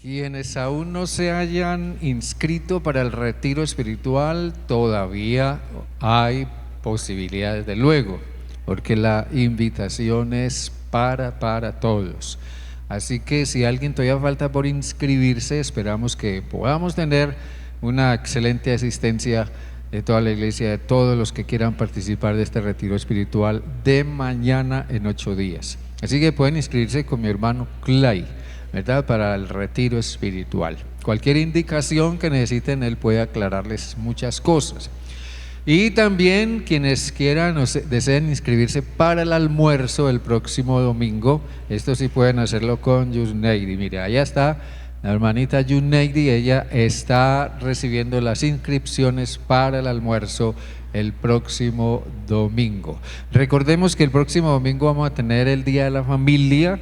Quienes aún no se hayan inscrito para el retiro espiritual, todavía hay posibilidades, desde luego, porque la invitación es para todos. Así que si alguien todavía falta por inscribirse, esperamos que podamos tener una excelente asistencia de toda la iglesia, de todos los que quieran participar de este retiro espiritual de mañana en 8 días. Así que pueden inscribirse con mi hermano Clay, ¿verdad?, para el retiro espiritual. Cualquier indicación que necesiten, él puede aclararles muchas cosas. Y también quienes quieran o deseen inscribirse para el almuerzo el próximo domingo, esto sí pueden hacerlo con Yusneidi. Mire, allá está la hermanita Yusneidi, ella está recibiendo las inscripciones para el almuerzo el próximo domingo. Recordemos que el próximo domingo vamos a tener el Día de la Familia,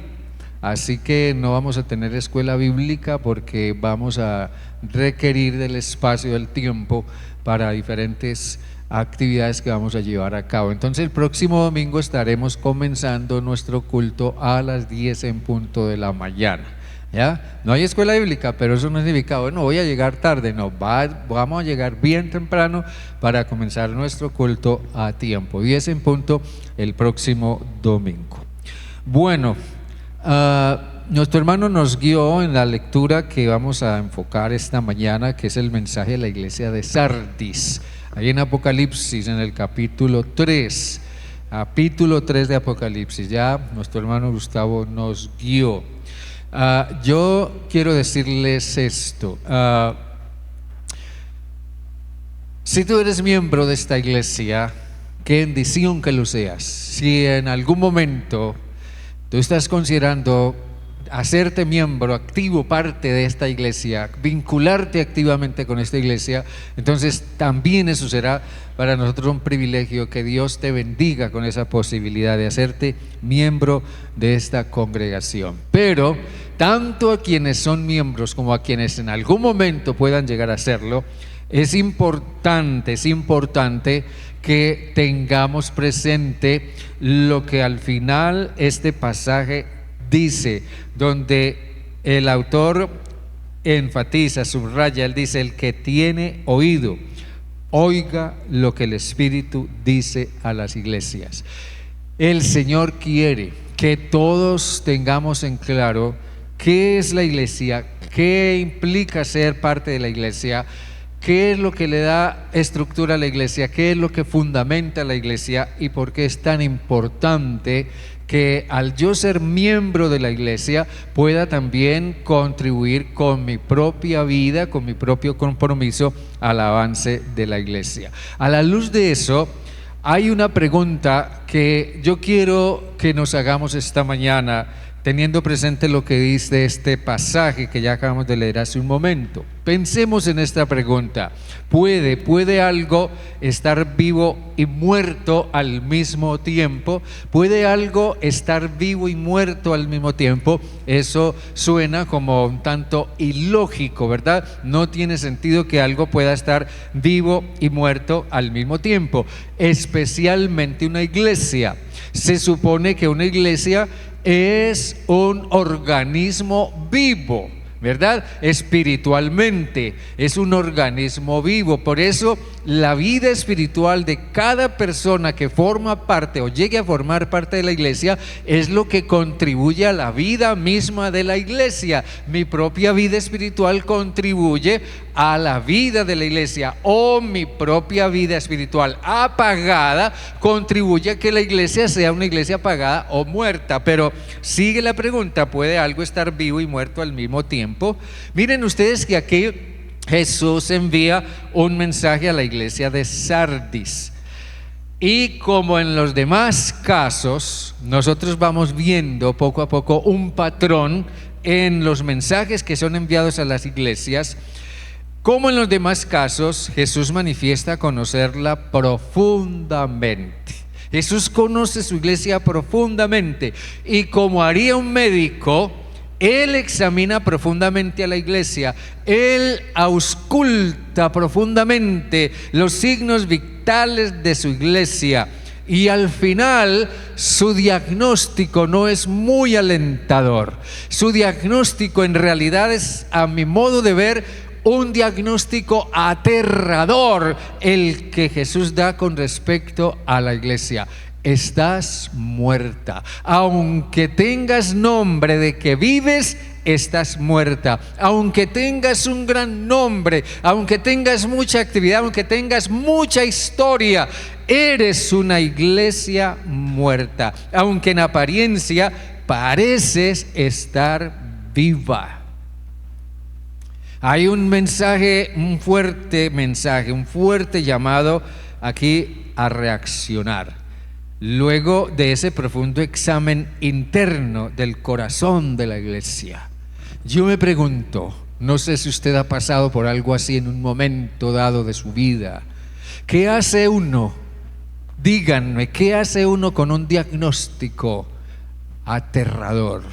así que no vamos a tener escuela bíblica porque vamos a requerir del espacio, del tiempo para diferentes actividades que vamos a llevar a cabo. Entonces el próximo domingo estaremos comenzando nuestro culto a las 10 en punto de la mañana. ¿Ya? No hay escuela bíblica, pero eso no significa, bueno, voy a llegar tarde, no, vamos a llegar bien temprano para comenzar nuestro culto a tiempo, 10 en punto el próximo domingo. Bueno, nuestro hermano nos guió en la lectura que vamos a enfocar esta mañana, que es el mensaje de la iglesia de Sardis, ahí en Apocalipsis, en el capítulo 3 de Apocalipsis. Ya nuestro hermano Gustavo nos guió. Yo quiero decirles esto, si tú eres miembro de esta iglesia, qué bendición que lo seas. Si en algún momento tú estás considerando hacerte miembro activo, parte de esta iglesia, vincularte activamente con esta iglesia, entonces también eso será para nosotros un privilegio. Que Dios te bendiga con esa posibilidad de hacerte miembro de esta congregación. Pero tanto a quienes son miembros como a quienes en algún momento puedan llegar a serlo, es importante que tengamos presente lo que al final este pasaje dice, donde el autor enfatiza, subraya, él dice: el que tiene oído, oiga lo que el Espíritu dice a las iglesias. El Señor quiere que todos tengamos en claro qué es la iglesia, qué implica ser parte de la iglesia, qué es lo que le da estructura a la iglesia, qué es lo que fundamenta la iglesia y por qué es tan importante que al yo ser miembro de la iglesia pueda también contribuir con mi propia vida, con mi propio compromiso al avance de la iglesia. A la luz de eso, hay una pregunta que yo quiero que nos hagamos esta mañana, teniendo presente lo que dice este pasaje que ya acabamos de leer hace un momento. Pensemos en esta pregunta: ¿puede algo estar vivo y muerto al mismo tiempo? ¿Puede algo estar vivo y muerto al mismo tiempo? Eso suena como un tanto ilógico, ¿verdad? No tiene sentido que algo pueda estar vivo y muerto al mismo tiempo, especialmente una iglesia. Se supone que una iglesia es un organismo vivo, ¿verdad? Espiritualmente es un organismo vivo. Por eso la vida espiritual de cada persona que forma parte o llegue a formar parte de la iglesia es lo que contribuye a la vida misma de la iglesia. Mi propia vida espiritual contribuye a la vida de la iglesia, o mi propia vida espiritual apagada contribuye a que la iglesia sea una iglesia apagada o muerta. Pero sigue la pregunta: ¿puede algo estar vivo y muerto al mismo tiempo? Miren ustedes que aquí Jesús envía un mensaje a la iglesia de Sardis, y como en los demás casos, nosotros vamos viendo poco a poco un patrón en los mensajes que son enviados a las iglesias. Como en los demás casos, Jesús manifiesta conocerla profundamente. Jesús conoce su iglesia profundamente, y como haría un médico, Él examina profundamente a la iglesia. Él ausculta profundamente los signos vitales de su iglesia, Y al final su diagnóstico no es muy alentador. Su diagnóstico en realidad es, a mi modo de ver, un diagnóstico aterrador el que Jesús da con respecto a la iglesia. Estás muerta. Aunque tengas nombre de que vives, estás muerta. Aunque tengas un gran nombre, aunque tengas mucha actividad, aunque tengas mucha historia, eres una iglesia muerta. Aunque en apariencia pareces estar viva. Hay un mensaje, un fuerte llamado aquí a reaccionar. Luego de ese profundo examen interno del corazón de la iglesia, yo me pregunto, no sé si usted ha pasado por algo así en un momento dado de su vida, ¿qué hace uno? Díganme, ¿qué hace uno con un diagnóstico aterrador?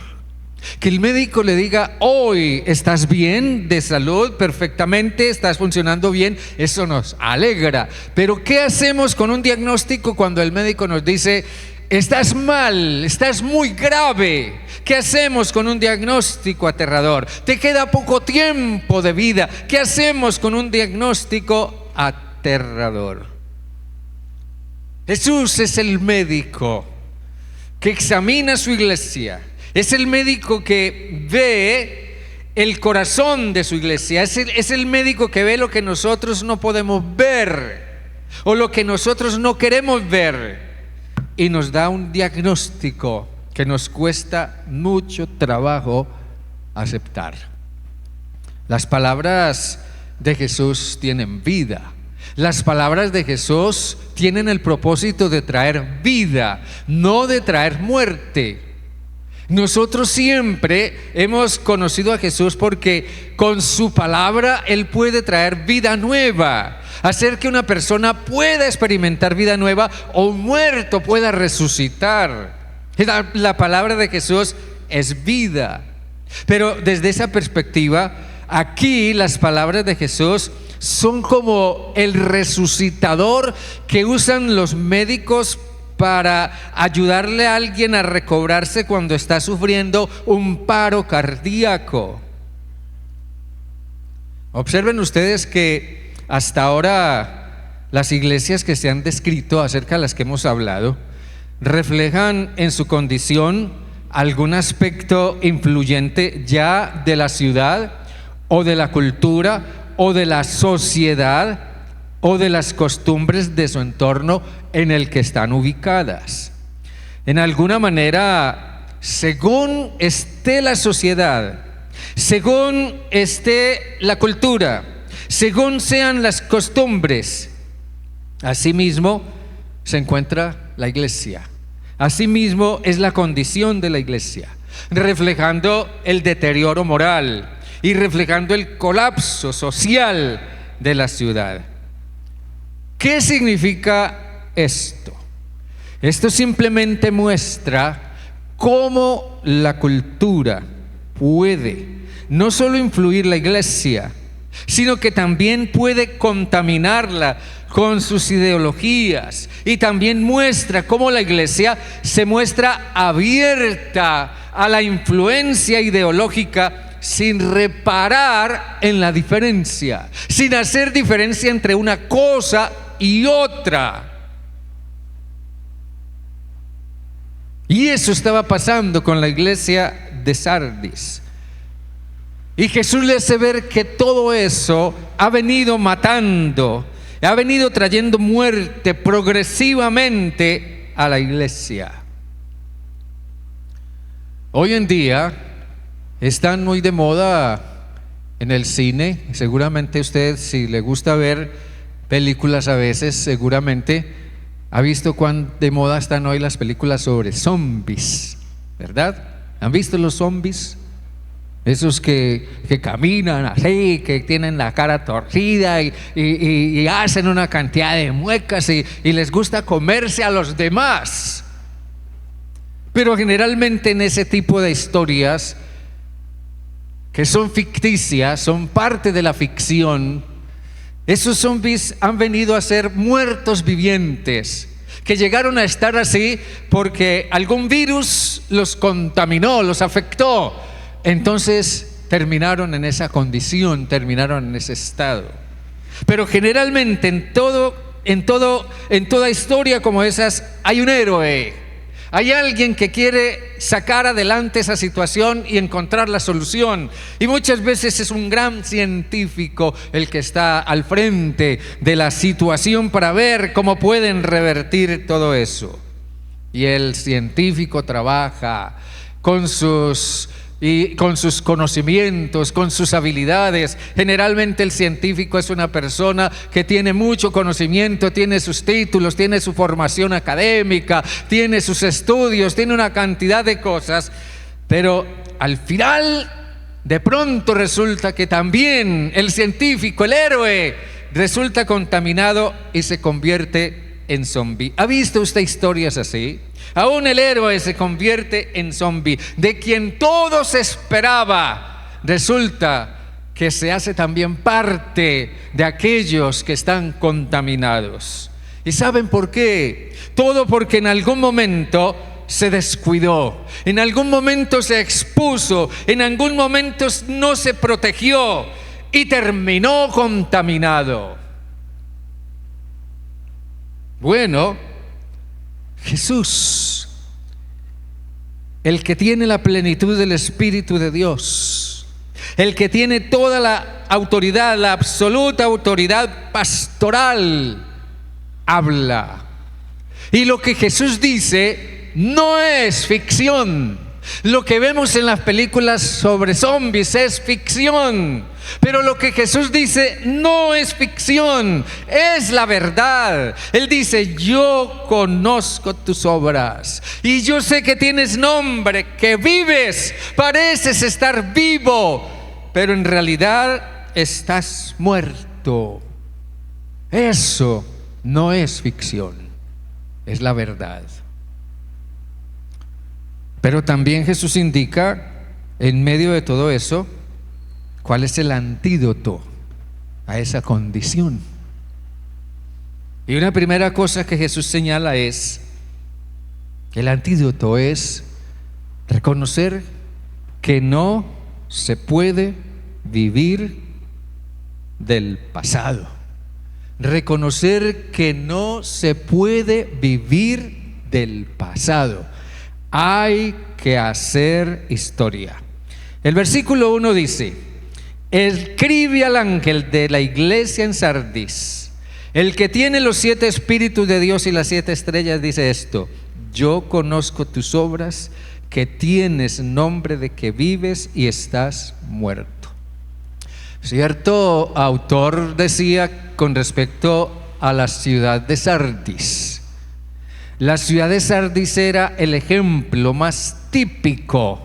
Que el médico le diga: hoy estás bien de salud, perfectamente, estás funcionando bien, eso nos alegra. Pero ¿qué hacemos con un diagnóstico cuando el médico nos dice: estás mal, estás muy grave? ¿Qué hacemos con un diagnóstico aterrador? Te queda poco tiempo de vida. ¿Qué hacemos con un diagnóstico aterrador? Jesús es el médico que examina su iglesia. Es el médico que ve el corazón de su iglesia. Es el médico que ve lo que nosotros no podemos ver o lo que nosotros no queremos ver, y nos da un diagnóstico que nos cuesta mucho trabajo aceptar. Las palabras de Jesús tienen vida. Las palabras de Jesús tienen el propósito de traer vida, no de traer muerte. Nosotros siempre hemos conocido a Jesús porque con su palabra Él puede traer vida nueva, hacer que una persona pueda experimentar vida nueva o un muerto pueda resucitar. La palabra de Jesús es vida. Pero desde esa perspectiva, aquí las palabras de Jesús son como el resucitador que usan los médicos para ayudarle a alguien a recobrarse cuando está sufriendo un paro cardíaco. Observen ustedes que hasta ahora las iglesias que se han descrito, acerca de las que hemos hablado, reflejan en su condición algún aspecto influyente ya de la ciudad o de la cultura o de la sociedad o de las costumbres de su entorno en el que están ubicadas. En alguna manera, según esté la sociedad, según esté la cultura, según sean las costumbres, asimismo se encuentra la iglesia. Asimismo es la condición de la iglesia, reflejando el deterioro moral y reflejando el colapso social de la ciudad. ¿Qué significa esto? Esto simplemente muestra cómo la cultura puede no solo influir la iglesia, sino que también puede contaminarla con sus ideologías, y también muestra cómo la iglesia se muestra abierta a la influencia ideológica sin reparar en la diferencia, sin hacer diferencia entre una cosa y otra. Y eso estaba pasando con la iglesia de Sardis. Y Jesús le hace ver que todo eso ha venido matando, ha venido trayendo muerte progresivamente a la iglesia. Hoy en día están muy de moda en el cine. Seguramente usted, si le gusta ver películas a veces, seguramente ha visto cuán de moda están hoy las películas sobre zombies, ¿verdad? ¿Han visto los zombies? Esos que caminan así, que tienen la cara torcida y hacen una cantidad de muecas y les gusta comerse a los demás. Pero generalmente en ese tipo de historias que son ficticias, son parte de la ficción, esos zombies han venido a ser muertos vivientes que llegaron a estar así porque algún virus los contaminó, los afectó. Entonces terminaron en esa condición, terminaron en ese estado. Pero generalmente en toda historia como esas hay un héroe. Hay alguien que quiere sacar adelante esa situación y encontrar la solución. Y muchas veces es un gran científico el que está al frente de la situación para ver cómo pueden revertir todo eso. Y el científico trabaja con sus conocimientos, con sus habilidades. Generalmente el científico es una persona que tiene mucho conocimiento, tiene sus títulos, tiene su formación académica, tiene sus estudios, tiene una cantidad de cosas, pero al final de pronto resulta que también el científico, el héroe, resulta contaminado y se convierte en zombi. ¿Ha visto usted historias así? Aún el héroe se convierte en zombi, de quien todo se esperaba. Resulta que se hace también parte de aquellos que están contaminados. ¿Y saben por qué? Todo porque en algún momento se descuidó, en algún momento se expuso, en algún momento no se protegió y terminó contaminado. Bueno, Jesús, el que tiene la plenitud del Espíritu de Dios, el que tiene toda la autoridad, la absoluta autoridad pastoral, habla. Y lo que Jesús dice no es ficción. Lo que vemos en las películas sobre zombies es ficción, pero lo que Jesús dice no es ficción, es la verdad. Él dice: yo conozco tus obras y yo sé que tienes nombre, que vives, pareces estar vivo, pero en realidad estás muerto. Eso no es ficción, es la verdad. Pero también Jesús indica, en medio de todo eso, cuál es el antídoto a esa condición. Y una primera cosa que Jesús señala es que el antídoto es reconocer que no se puede vivir del pasado. Reconocer que no se puede vivir del pasado. Hay que hacer historia. El versículo 1 dice: escribe al ángel de la iglesia en Sardis, el que tiene los 7 espíritus de Dios y las 7 estrellas, dice esto: yo conozco tus obras, que tienes nombre de que vives y estás muerto. Cierto autor decía con respecto a la ciudad de Sardis: la ciudad de Sardis era el ejemplo más típico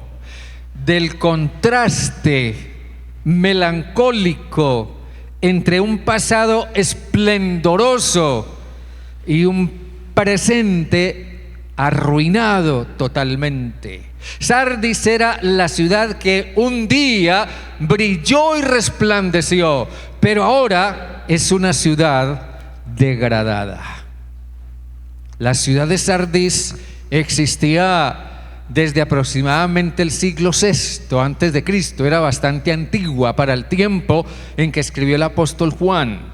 del contraste melancólico entre un pasado esplendoroso y un presente arruinado totalmente. Sardis era la ciudad que un día brilló y resplandeció, pero ahora es una ciudad degradada. La ciudad de Sardis existía desde aproximadamente el siglo VI antes de Cristo. Era bastante antigua para el tiempo en que escribió el apóstol Juan.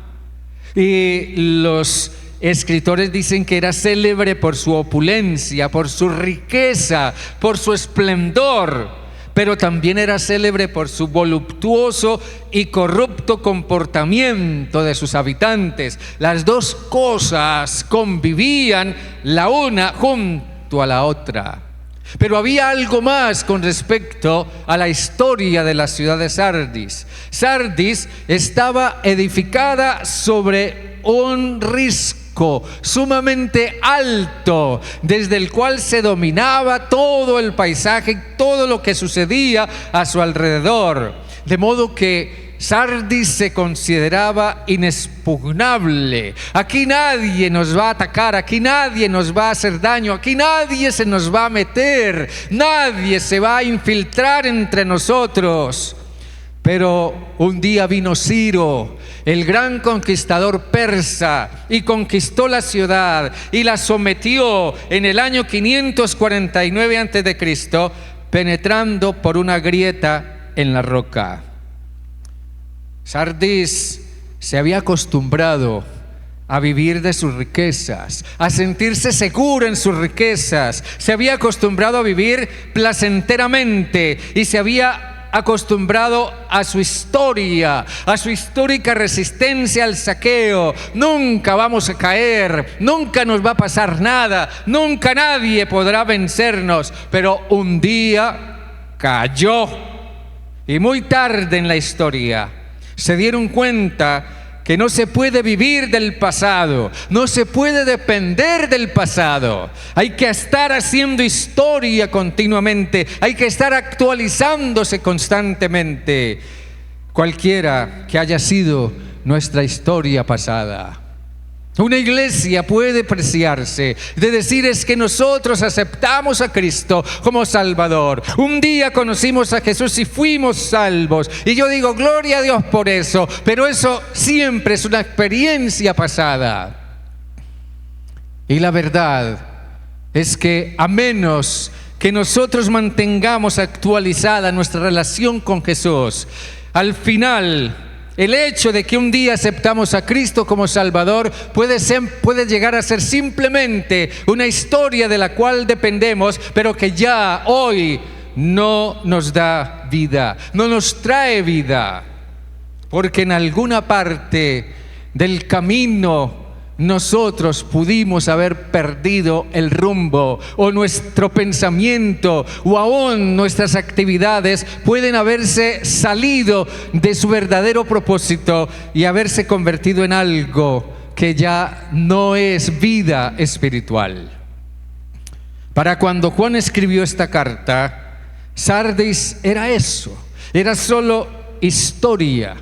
Y los escritores dicen que era célebre por su opulencia, por su riqueza, por su esplendor, pero también era célebre por su voluptuoso y corrupto comportamiento de sus habitantes. Las dos cosas convivían la una junto a la otra. Pero había algo más con respecto a la historia de la ciudad de Sardis. Sardis estaba edificada sobre un risco sumamente alto, desde el cual se dominaba todo el paisaje, todo lo que sucedía a su alrededor, de modo que Sardis se consideraba inexpugnable. Aquí nadie nos va a atacar, aquí nadie nos va a hacer daño, aquí nadie se nos va a meter, nadie se va a infiltrar entre nosotros. Pero un día vino Ciro, el gran conquistador persa, y conquistó la ciudad y la sometió en el año 549 a.C., penetrando por una grieta en la roca. Sardis se había acostumbrado a vivir de sus riquezas, a sentirse seguro en sus riquezas. Se había acostumbrado a vivir placenteramente y se había acostumbrado a su historia, a su histórica resistencia al saqueo. Nunca vamos a caer, nunca nos va a pasar nada, nunca nadie podrá vencernos. Pero un día cayó, y muy tarde en la historia se dieron cuenta que no se puede vivir del pasado, no se puede depender del pasado. Hay que estar haciendo historia continuamente, hay que estar actualizándose constantemente, cualquiera que haya sido nuestra historia pasada. Una iglesia puede preciarse de decir: es que nosotros aceptamos a Cristo como Salvador. Un día conocimos a Jesús y fuimos salvos. Y yo digo, gloria a Dios por eso. Pero eso siempre es una experiencia pasada. Y la verdad es que a menos que nosotros mantengamos actualizada nuestra relación con Jesús, al final, el hecho de que un día aceptamos a Cristo como Salvador puede llegar a ser simplemente una historia de la cual dependemos, pero que ya hoy no nos da vida, no nos trae vida, porque en alguna parte del camino nosotros pudimos haber perdido el rumbo, o nuestro pensamiento, o aún nuestras actividades pueden haberse salido de su verdadero propósito y haberse convertido en algo que ya no es vida espiritual. Para cuando Juan escribió esta carta, Sardis era eso, era solo historia.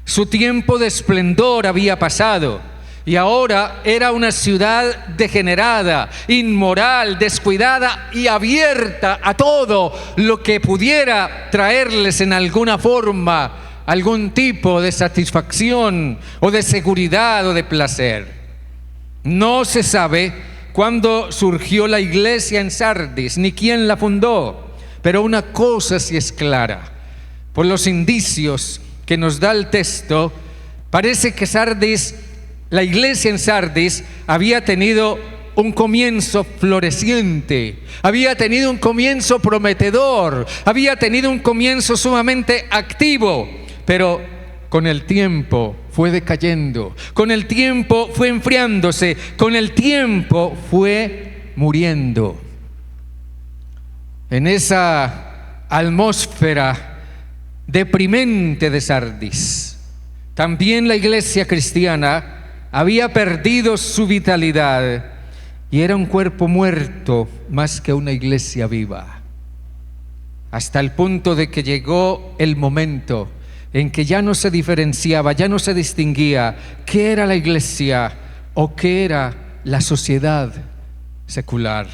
Su tiempo de esplendor había pasado. Y ahora era una ciudad degenerada, inmoral, descuidada y abierta a todo lo que pudiera traerles en alguna forma algún tipo de satisfacción o de seguridad o de placer. No se sabe cuándo surgió la iglesia en Sardis ni quién la fundó, pero una cosa sí es clara: por los indicios que nos da el texto, parece que la iglesia en Sardis había tenido un comienzo floreciente, había tenido un comienzo prometedor, había tenido un comienzo sumamente activo, pero con el tiempo fue decayendo, con el tiempo fue enfriándose, con el tiempo fue muriendo. En esa atmósfera deprimente de Sardis, también la iglesia cristiana había perdido su vitalidad y era un cuerpo muerto más que una iglesia viva, hasta el punto de que llegó el momento en que ya no se diferenciaba, ya no se distinguía qué era la iglesia o qué era la sociedad secular.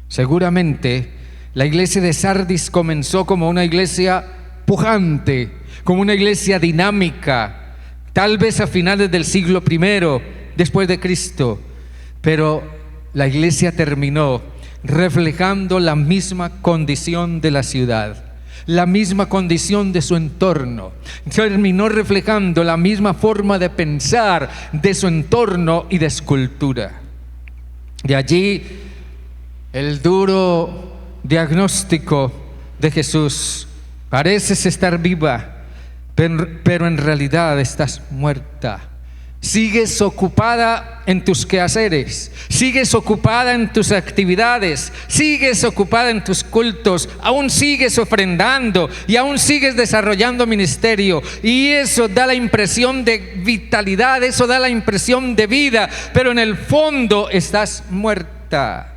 Seguramente la iglesia de Sardis comenzó como una iglesia pujante, como una iglesia dinámica, tal vez a finales del siglo I después de Cristo, pero la iglesia terminó reflejando la misma condición de la ciudad, la misma condición de su entorno, terminó reflejando la misma forma de pensar de su entorno y de su cultura. De allí el duro diagnóstico de Jesús: pareces estar viva, pero en realidad estás muerta. Sigues ocupada en tus quehaceres, sigues ocupada en tus actividades, sigues ocupada en tus cultos, aún sigues ofrendando y aún sigues desarrollando ministerio, y eso da la impresión de vitalidad, eso da la impresión de vida, pero en el fondo estás muerta.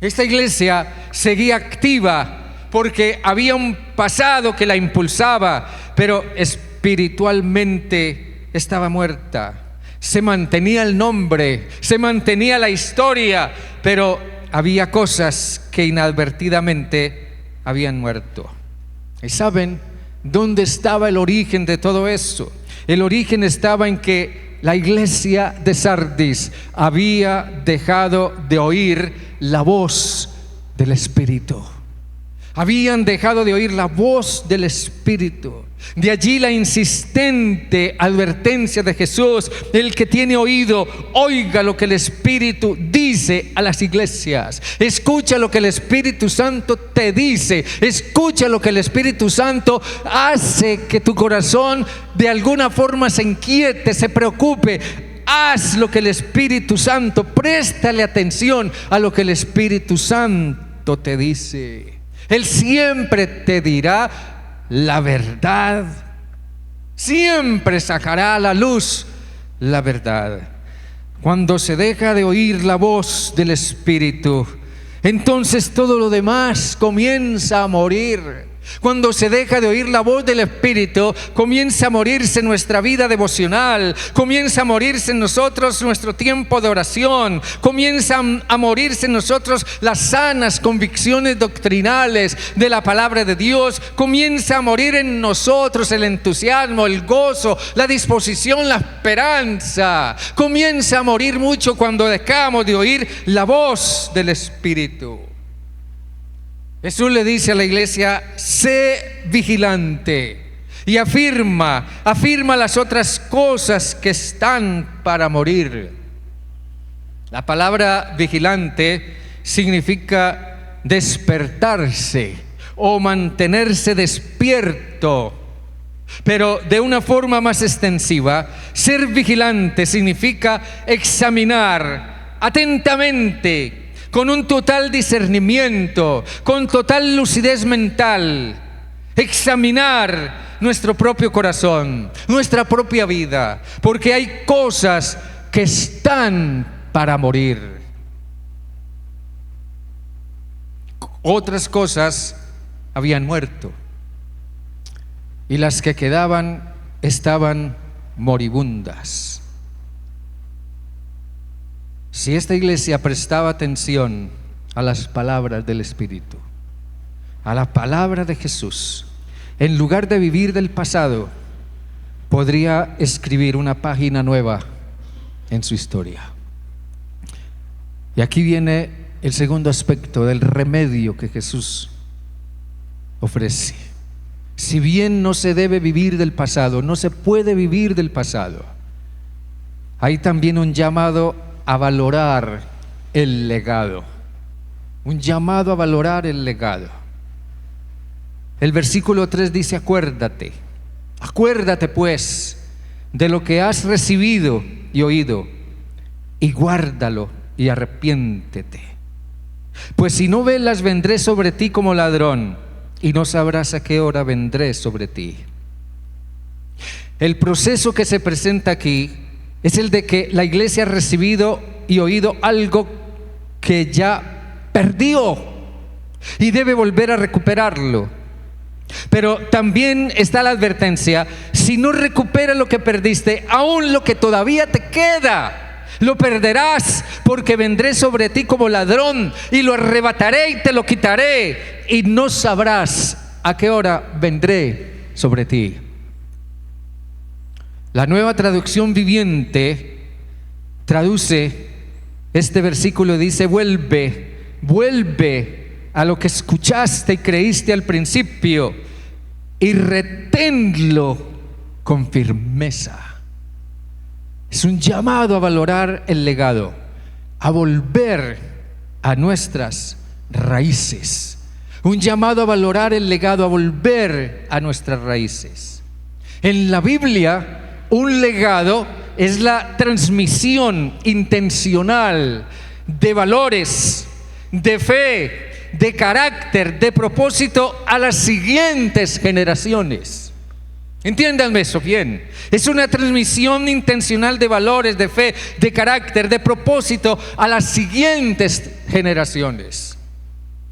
Esta iglesia seguía activa porque había un pasado que la impulsaba, pero espiritualmente estaba muerta. Se mantenía el nombre, se mantenía la historia, pero había cosas que inadvertidamente habían muerto. ¿Y saben dónde estaba el origen de todo eso? El origen estaba en que la iglesia de Sardis había dejado de oír la voz del Espíritu. Habían dejado de oír la voz del Espíritu. De allí la insistente advertencia de Jesús: el que tiene oído, oiga lo que el Espíritu dice a las iglesias. Escucha lo que el Espíritu Santo te dice. Escucha lo que el Espíritu Santo hace que tu corazón de alguna forma se inquiete, se preocupe. Haz lo que el Espíritu Santo, préstale atención a lo que el Espíritu Santo te dice. Él siempre te dirá la verdad, siempre sacará a la luz la verdad. Cuando se deja de oír la voz del Espíritu, entonces todo lo demás comienza a morir. Cuando se deja de oír la voz del Espíritu, comienza a morirse nuestra vida devocional, comienza a morirse en nosotros nuestro tiempo de oración, comienza a morirse en nosotros las sanas convicciones doctrinales de la palabra de Dios, comienza a morir en nosotros el entusiasmo, el gozo, la disposición, la esperanza. Comienza a morir mucho cuando dejamos de oír la voz del Espíritu. Jesús le dice a la iglesia: sé vigilante, y afirma las otras cosas que están para morir. La palabra vigilante significa despertarse o mantenerse despierto. Pero de una forma más extensiva, ser vigilante significa examinar atentamente, con un total discernimiento, con total lucidez mental, examinar nuestro propio corazón, nuestra propia vida, porque hay cosas que están para morir. Otras cosas habían muerto, y las que quedaban estaban moribundas. Si esta iglesia prestaba atención a las palabras del Espíritu, a la palabra de Jesús, en lugar de vivir del pasado, podría escribir una página nueva en su historia. Y aquí viene el segundo aspecto del remedio que Jesús ofrece. Si bien no se debe vivir del pasado, no se puede vivir del pasado, hay también un llamado a valorar el legado. Un llamado a valorar el legado. El versículo 3 dice: acuérdate pues de lo que has recibido y oído, y guárdalo y arrepiéntete. Pues si no velas, vendré sobre ti como ladrón, y no sabrás a qué hora vendré sobre ti. El proceso que se presenta aquí es el de que la iglesia ha recibido y oído algo que ya perdió y debe volver a recuperarlo. Pero también está la advertencia: si no recuperas lo que perdiste, aún lo que todavía te queda, lo perderás, porque vendré sobre ti como ladrón y lo arrebataré y te lo quitaré, y no sabrás a qué hora vendré sobre ti. La Nueva Traducción Viviente traduce este versículo y dice: vuelve a lo que escuchaste y creíste al principio, y reténlo con firmeza. Es un llamado a valorar el legado, a volver a nuestras raíces. Un llamado a valorar el legado, a volver a nuestras raíces. En la Biblia, un legado es la transmisión intencional de valores, de fe, de carácter, de propósito a las siguientes generaciones. Entiéndanme eso bien. Es una transmisión intencional de valores, de fe, de carácter, de propósito a las siguientes generaciones.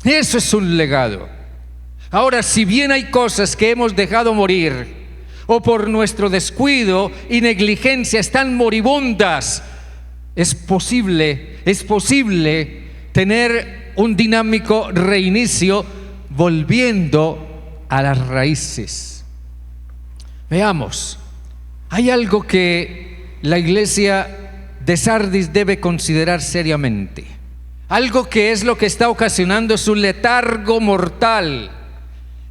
Eso es un legado. Ahora, si bien hay cosas que hemos dejado morir, o por nuestro descuido y negligencia están moribundas, es posible tener un dinámico reinicio volviendo a las raíces. Veamos, hay algo que la iglesia de Sardis debe considerar seriamente. Algo que es lo que está ocasionando su letargo mortal,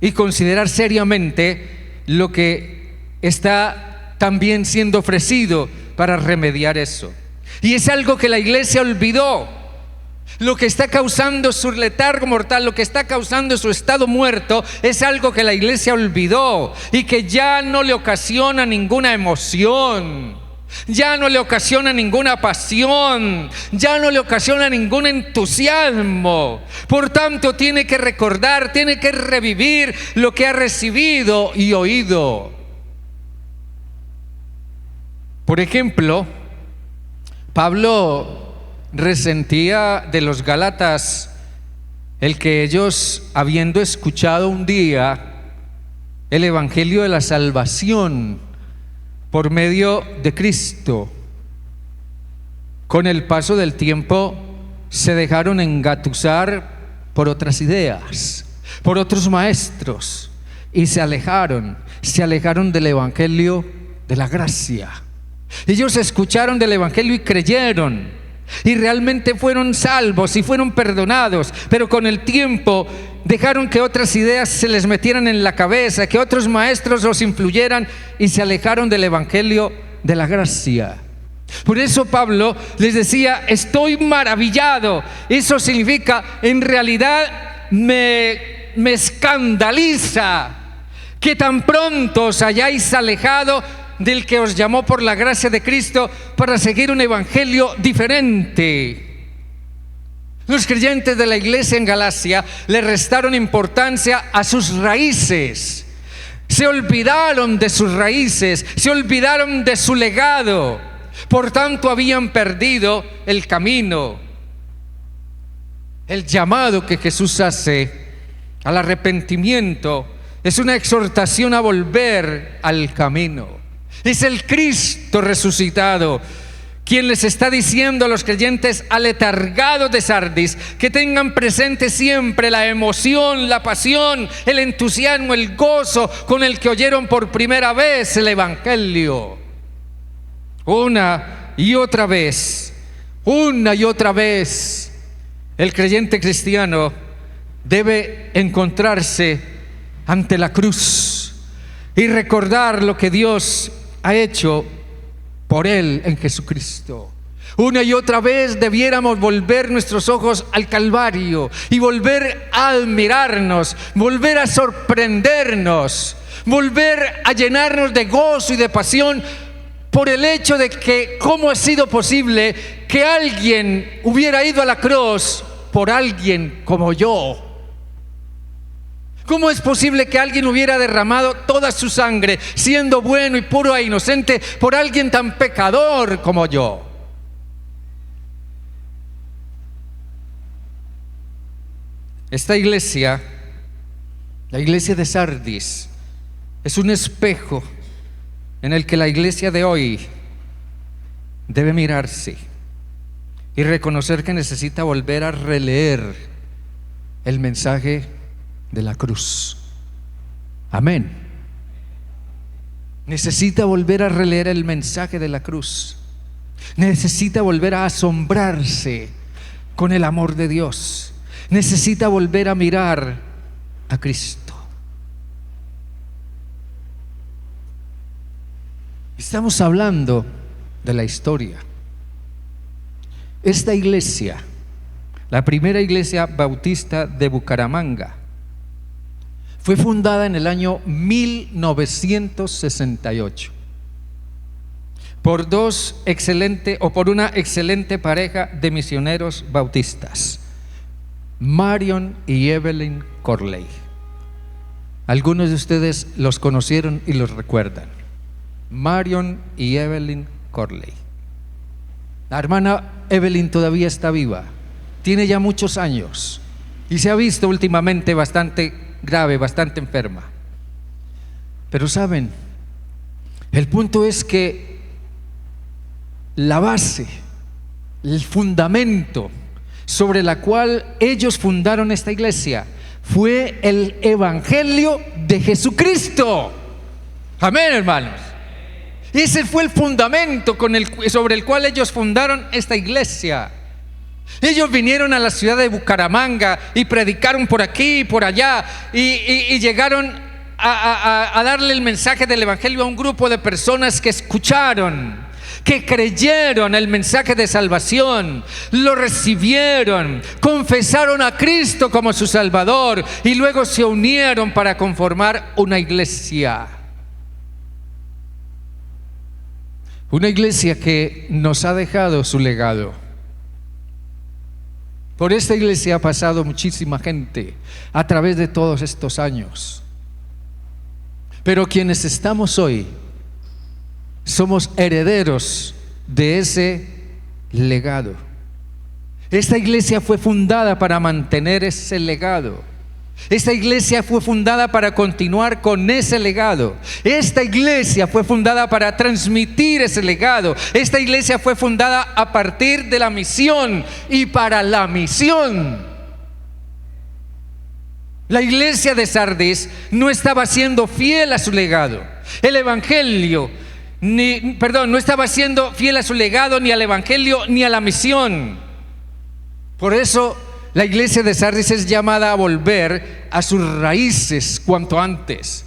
y considerar seriamente lo que está también siendo ofrecido para remediar eso. Y es algo que la iglesia olvidó. Lo que está causando su letargo mortal, lo que está causando su estado muerto, es algo que la iglesia olvidó y que ya no le ocasiona ninguna emoción, ya no le ocasiona ninguna pasión, ya no le ocasiona ningún entusiasmo. Por tanto, tiene que recordar, tiene que revivir lo que ha recibido y oído. Por ejemplo, Pablo resentía de los Gálatas el que ellos, habiendo escuchado un día el evangelio de la salvación por medio de Cristo, con el paso del tiempo se dejaron engatusar por otras ideas, por otros maestros, y se alejaron del evangelio de la gracia. Ellos escucharon del evangelio y creyeron, y realmente fueron salvos y fueron perdonados, pero con el tiempo dejaron que otras ideas se les metieran en la cabeza, que otros maestros los influyeran, y se alejaron del evangelio de la gracia. Por eso Pablo les decía: estoy maravillado. Eso significa, en realidad me escandaliza que tan pronto os hayáis alejado del que os llamó por la gracia de Cristo para seguir un evangelio diferente. Los creyentes de la iglesia en Galacia le restaron importancia a sus raíces, se olvidaron de sus raíces, se olvidaron de su legado, por tanto habían perdido el camino. El llamado que Jesús hace al arrepentimiento es una exhortación a volver al camino. Es el Cristo resucitado quien les está diciendo a los creyentes aletargados de Sardis que tengan presente siempre la emoción, la pasión, el entusiasmo, el gozo con el que oyeron por primera vez el evangelio. Una y otra vez, el creyente cristiano debe encontrarse ante la cruz y recordar lo que Dios ha hecho por él en Jesucristo. Una y otra vez debiéramos volver nuestros ojos al Calvario y volver a admirarnos, volver a sorprendernos, volver a llenarnos de gozo y de pasión por el hecho de que cómo ha sido posible que alguien hubiera ido a la cruz por alguien como yo. ¿Cómo es posible que alguien hubiera derramado toda su sangre, siendo bueno y puro e inocente, por alguien tan pecador como yo? Esta iglesia, la iglesia de Sardis, es un espejo en el que la iglesia de hoy debe mirarse y reconocer que necesita volver a releer el mensaje de la cruz. Amén. Necesita volver a releer el mensaje de la cruz. Necesita volver a asombrarse con el amor de Dios. Necesita volver a mirar a Cristo. Estamos hablando de la historia. Esta iglesia, la primera iglesia bautista de Bucaramanga, fue fundada en el año 1968 por una excelente pareja de misioneros bautistas, Marion y Evelyn Corley. Algunos de ustedes los conocieron y los recuerdan. Marion y Evelyn Corley. La hermana Evelyn todavía está viva, tiene ya muchos años y se ha visto últimamente bastante grave, bastante enferma. Pero saben, el punto es que la base, el fundamento sobre la cual ellos fundaron esta iglesia fue el evangelio de Jesucristo. Amén, hermanos. Ese fue el fundamento sobre el cual ellos fundaron esta iglesia. Ellos vinieron a la ciudad de Bucaramanga y predicaron por aquí y por allá y llegaron a darle el mensaje del evangelio a un grupo de personas que escucharon, que creyeron el mensaje de salvación, lo recibieron, confesaron a Cristo como su Salvador y luego se unieron para conformar una iglesia. Una iglesia que nos ha dejado su legado. Por esta iglesia ha pasado muchísima gente a través de todos estos años. Pero quienes estamos hoy somos herederos de ese legado. Esta iglesia fue fundada para mantener ese legado. Esta iglesia fue fundada para continuar con ese legado. Esta iglesia fue fundada para transmitir ese legado. Esta iglesia fue fundada a partir de la misión y para la misión. La iglesia de Sardis no estaba siendo fiel a su legado. El evangelio, no estaba siendo fiel a su legado, ni al evangelio, ni a la misión. Por eso la iglesia de Sardis es llamada a volver a sus raíces cuanto antes.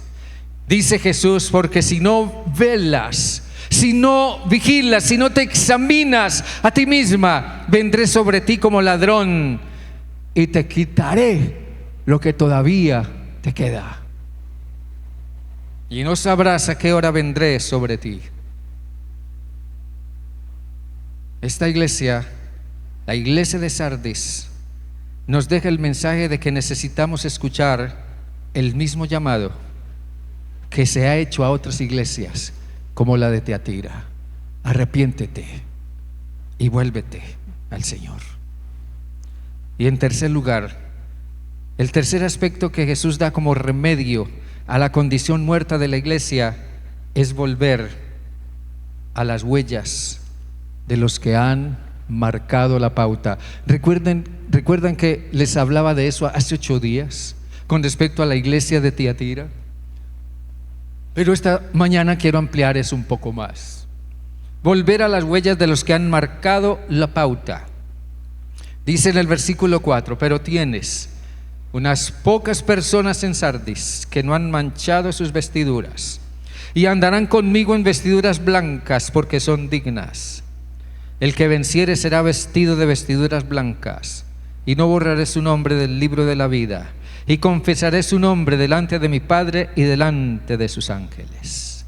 Dice Jesús, porque si no velas, si no vigilas, si no te examinas a ti misma, vendré sobre ti como ladrón y te quitaré lo que todavía te queda. Y no sabrás a qué hora vendré sobre ti. Esta iglesia, la iglesia de Sardis, nos deja el mensaje de que necesitamos escuchar el mismo llamado que se ha hecho a otras iglesias como la de Tiatira. Arrepiéntete y vuélvete al Señor. Y en tercer lugar, el tercer aspecto que Jesús da como remedio a la condición muerta de la iglesia es volver a las huellas de los que han marcado la pauta. ¿Recuerdan que les hablaba de eso hace 8 días con respecto a la iglesia de Tiatira? Pero esta mañana quiero ampliar eso un poco más. Volver a las huellas de los que han marcado la pauta. Dice en el versículo 4: pero tienes unas pocas personas en Sardis que no han manchado sus vestiduras y andarán conmigo en vestiduras blancas porque son dignas. El que venciere será vestido de vestiduras blancas, y no borraré su nombre del libro de la vida, y confesaré su nombre delante de mi Padre y delante de sus ángeles.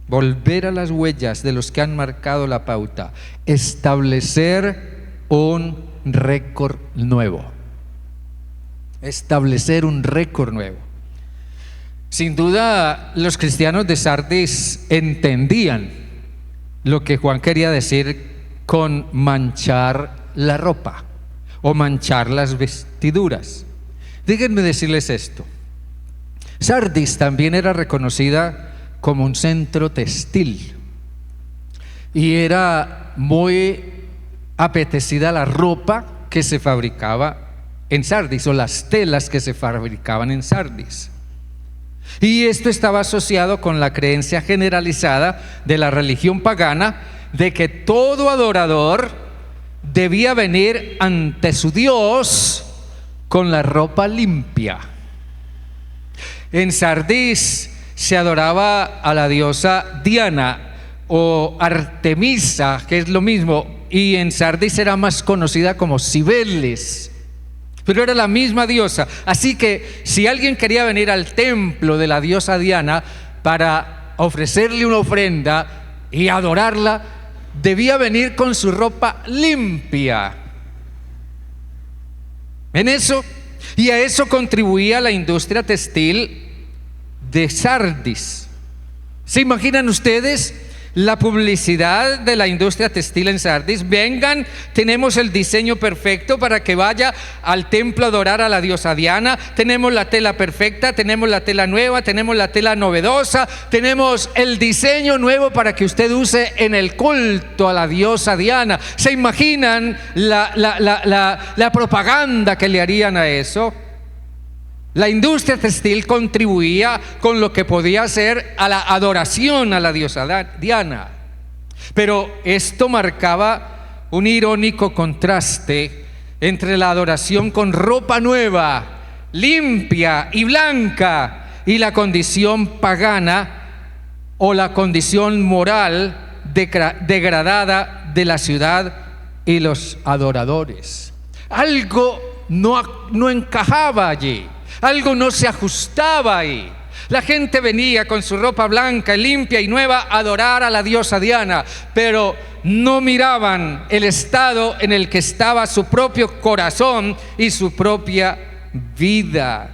Volver a las huellas de los que han marcado la pauta, establecer un récord nuevo. Establecer un récord nuevo. Sin duda, los cristianos de Sardis entendían lo que Juan quería decir con manchar la ropa o manchar las vestiduras. Déjenme decirles esto: Sardis también era reconocida como un centro textil y era muy apetecida la ropa que se fabricaba en Sardis o las telas que se fabricaban en Sardis. Y esto estaba asociado con la creencia generalizada de la religión pagana de que todo adorador debía venir ante su Dios con la ropa limpia. En Sardis se adoraba a la diosa Diana o Artemisa, que es lo mismo, y en Sardis era más conocida como Cibeles, pero era la misma diosa. Así que si alguien quería venir al templo de la diosa Diana para ofrecerle una ofrenda y adorarla, debía venir con su ropa limpia. En eso, y a eso contribuía la industria textil de Sardis. ¿Se imaginan ustedes la publicidad de la industria textil en Sardis? Vengan, tenemos el diseño perfecto para que vaya al templo a adorar a la diosa Diana. Tenemos la tela perfecta, tenemos la tela nueva, tenemos la tela novedosa, tenemos el diseño nuevo para que usted use en el culto a la diosa Diana. ¿Se imaginan la propaganda que le harían a eso? La industria textil contribuía con lo que podía hacer a la adoración a la diosa Diana. Pero esto marcaba un irónico contraste entre la adoración con ropa nueva, limpia y blanca, y la condición pagana o la condición moral degradada de la ciudad y los adoradores. Algo no encajaba allí, algo no se ajustaba ahí. La gente venía con su ropa blanca, limpia y nueva a adorar a la diosa Diana, pero no miraban el estado en el que estaba su propio corazón y su propia vida.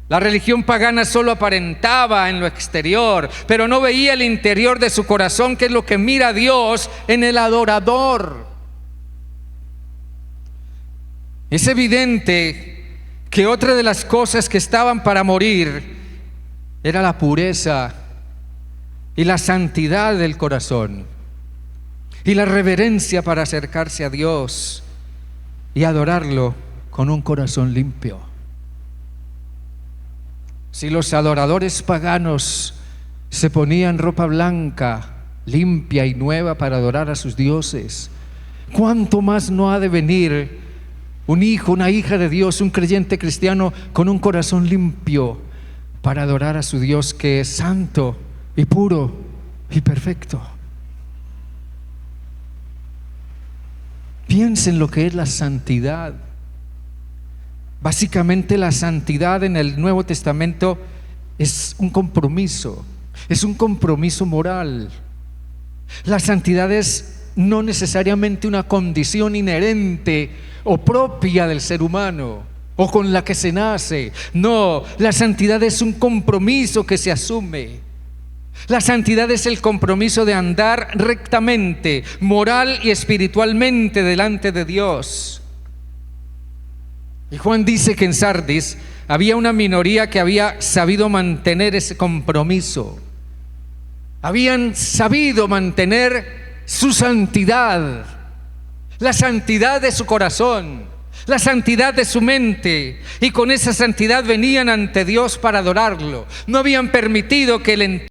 La religión pagana solo aparentaba en lo exterior, pero no veía el interior de su corazón, que es lo que mira Dios en el adorador. Es evidente que otra de las cosas que estaban para morir era la pureza y la santidad del corazón y la reverencia para acercarse a Dios y adorarlo con un corazón limpio. Si los adoradores paganos se ponían ropa blanca, limpia y nueva para adorar a sus dioses, ¿cuánto más no ha de venir un hijo, una hija de Dios, un creyente cristiano con un corazón limpio para adorar a su Dios, que es santo y puro y perfecto? Piensen lo que es la santidad. Básicamente la santidad en el Nuevo Testamento es un compromiso moral. La santidad es no necesariamente una condición inherente o propia del ser humano o con la que se nace. No, la santidad es un compromiso que se asume. La santidad es el compromiso de andar rectamente, moral y espiritualmente delante de Dios. Y Juan dice que en Sardis había una minoría que había sabido mantener ese compromiso. Habían sabido mantener su santidad, la santidad de su corazón, la santidad de su mente, y con esa santidad venían ante Dios para adorarlo. No habían permitido que